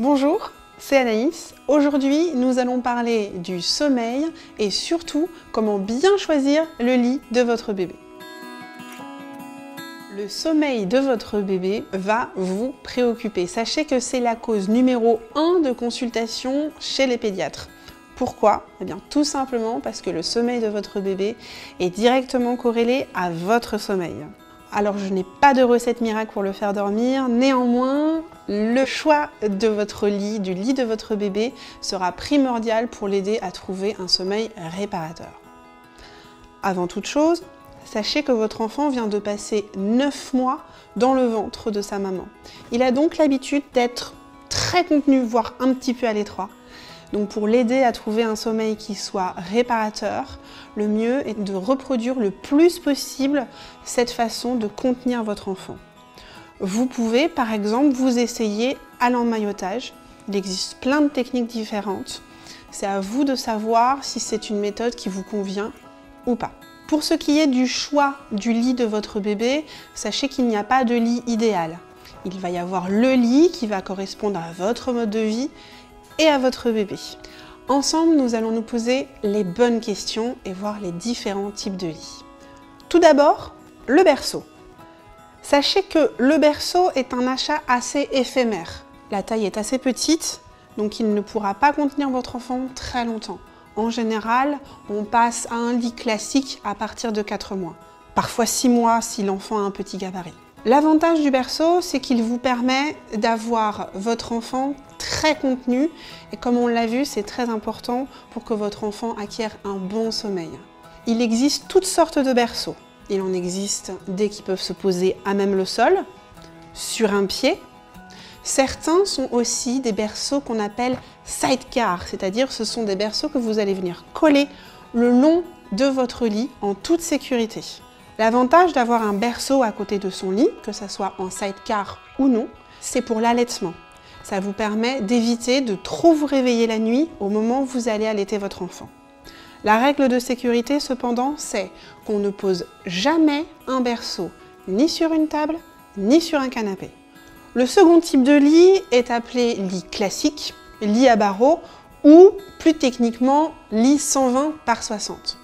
Bonjour, c'est Anaïs. Aujourd'hui, nous allons parler du sommeil et surtout comment bien choisir le lit de votre bébé. Le sommeil de votre bébé va vous préoccuper. Sachez que c'est la cause numéro 1 de consultation chez les pédiatres. Pourquoi? Eh bien, tout simplement parce que le sommeil de votre bébé est directement corrélé à votre sommeil. Alors, je n'ai pas de recette miracle pour le faire dormir, néanmoins, le choix de votre lit, du lit de votre bébé, sera primordial pour l'aider à trouver un sommeil réparateur. Avant toute chose, sachez que votre enfant vient de passer 9 mois dans le ventre de sa maman. Il a donc l'habitude d'être très contenu, voire un petit peu à l'étroit. Donc pour l'aider à trouver un sommeil qui soit réparateur, le mieux est de reproduire le plus possible cette façon de contenir votre enfant. Vous pouvez par exemple vous essayer à l'emmaillotage. Il existe plein de techniques différentes. C'est à vous de savoir si c'est une méthode qui vous convient ou pas. Pour ce qui est du choix du lit de votre bébé, sachez qu'il n'y a pas de lit idéal. Il va y avoir le lit qui va correspondre à votre mode de vie et à votre bébé. Ensemble, nous allons nous poser les bonnes questions et voir les différents types de lits. Tout d'abord, le berceau. Sachez que le berceau est un achat assez éphémère. La taille est assez petite, donc il ne pourra pas contenir votre enfant très longtemps. En général, on passe à un lit classique à partir de 4 mois. Parfois 6 mois si l'enfant a un petit gabarit. L'avantage du berceau, c'est qu'il vous permet d'avoir votre enfant très contenu et comme on l'a vu, c'est très important pour que votre enfant acquiert un bon sommeil. Il existe toutes sortes de berceaux. Il en existe des qui peuvent se poser à même le sol, sur un pied. Certains sont aussi des berceaux qu'on appelle sidecar, c'est-à-dire ce sont des berceaux que vous allez venir coller le long de votre lit en toute sécurité. L'avantage d'avoir un berceau à côté de son lit, que ce soit en sidecar ou non, c'est pour l'allaitement. Ça vous permet d'éviter de trop vous réveiller la nuit au moment où vous allez allaiter votre enfant. La règle de sécurité cependant, c'est qu'on ne pose jamais un berceau ni sur une table, ni sur un canapé. Le second type de lit est appelé lit classique, lit à barreaux ou plus techniquement lit 120 par 60.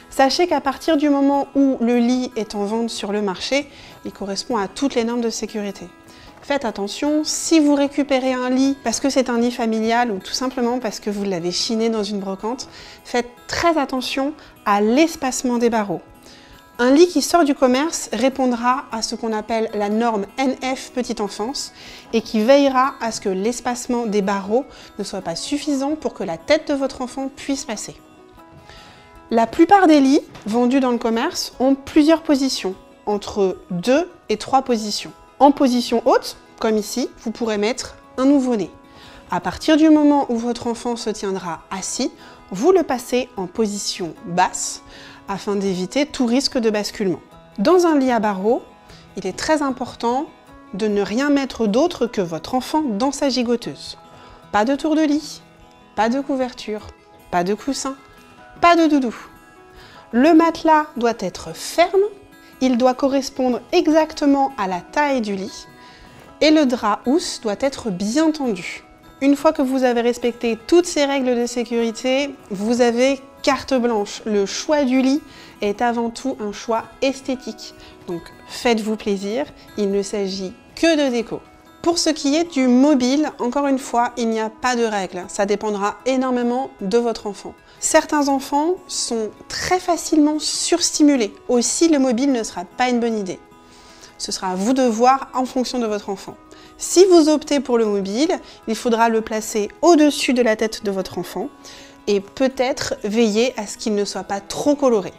Sachez qu'à partir du moment où le lit est en vente sur le marché, il correspond à toutes les normes de sécurité. Faites attention, si vous récupérez un lit parce que c'est un lit familial ou tout simplement parce que vous l'avez chiné dans une brocante, faites très attention à l'espacement des barreaux. Un lit qui sort du commerce répondra à ce qu'on appelle la norme NF petite enfance et qui veillera à ce que l'espacement des barreaux ne soit pas suffisant pour que la tête de votre enfant puisse passer. La plupart des lits vendus dans le commerce ont plusieurs positions, entre 2 et 3 positions. En position haute, comme ici, vous pourrez mettre un nouveau-né. À partir du moment où votre enfant se tiendra assis, vous le passez en position basse afin d'éviter tout risque de basculement. Dans un lit à barreaux, il est très important de ne rien mettre d'autre que votre enfant dans sa gigoteuse. Pas de tour de lit, pas de couverture, pas de coussin, pas de doudou. Le matelas doit être ferme, il doit correspondre exactement à la taille du lit et le drap housse doit être bien tendu. Une fois que vous avez respecté toutes ces règles de sécurité, vous avez carte blanche. Le choix du lit est avant tout un choix esthétique. Donc faites-vous plaisir, il ne s'agit que de déco. Pour ce qui est du mobile, encore une fois, il n'y a pas de règle. Ça dépendra énormément de votre enfant. Certains enfants sont très facilement surstimulés. Aussi, le mobile ne sera pas une bonne idée. Ce sera à vous de voir en fonction de votre enfant. Si vous optez pour le mobile, il faudra le placer au-dessus de la tête de votre enfant et peut-être veiller à ce qu'il ne soit pas trop coloré.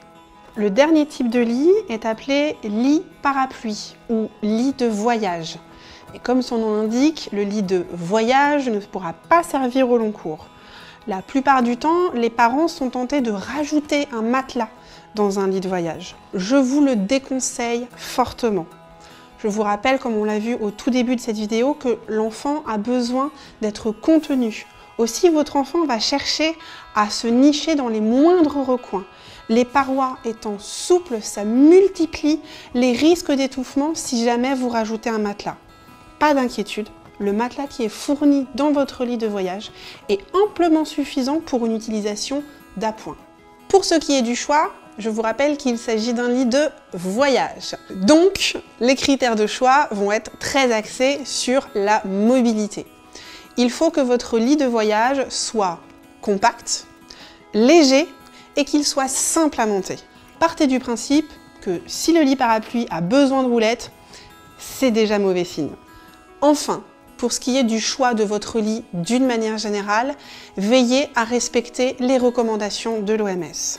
Le dernier type de lit est appelé lit parapluie ou lit de voyage. Et comme son nom l'indique, le lit de voyage ne pourra pas servir au long cours. La plupart du temps, les parents sont tentés de rajouter un matelas dans un lit de voyage. Je vous le déconseille fortement. Je vous rappelle, comme on l'a vu au tout début de cette vidéo, que l'enfant a besoin d'être contenu. Aussi, votre enfant va chercher à se nicher dans les moindres recoins. Les parois étant souples, ça multiplie les risques d'étouffement si jamais vous rajoutez un matelas. Pas d'inquiétude, le matelas qui est fourni dans votre lit de voyage est amplement suffisant pour une utilisation d'appoint. Pour ce qui est du choix, je vous rappelle qu'il s'agit d'un lit de voyage. Donc, les critères de choix vont être très axés sur la mobilité. Il faut que votre lit de voyage soit compact, léger et qu'il soit simple à monter. Partez du principe que si le lit parapluie a besoin de roulettes, c'est déjà mauvais signe. Enfin, pour ce qui est du choix de votre lit d'une manière générale, veillez à respecter les recommandations de l'OMS.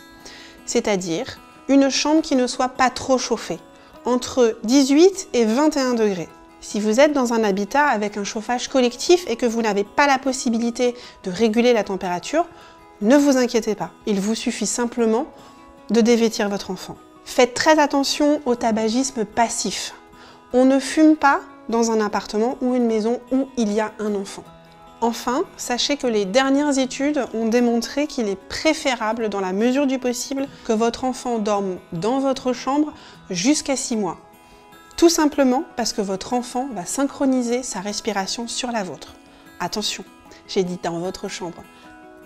C'est-à-dire une chambre qui ne soit pas trop chauffée, entre 18 et 21 degrés. Si vous êtes dans un habitat avec un chauffage collectif et que vous n'avez pas la possibilité de réguler la température, ne vous inquiétez pas, il vous suffit simplement de dévêtir votre enfant. Faites très attention au tabagisme passif. On ne fume pas dans un appartement ou une maison où il y a un enfant. Enfin, sachez que les dernières études ont démontré qu'il est préférable, dans la mesure du possible, que votre enfant dorme dans votre chambre jusqu'à 6 mois. Tout simplement parce que votre enfant va synchroniser sa respiration sur la vôtre. Attention, j'ai dit dans votre chambre,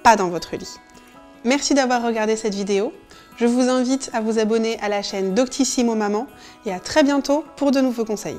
pas dans votre lit. Merci d'avoir regardé cette vidéo. Je vous invite à vous abonner à la chaîne Doctissimo Maman et à très bientôt pour de nouveaux conseils.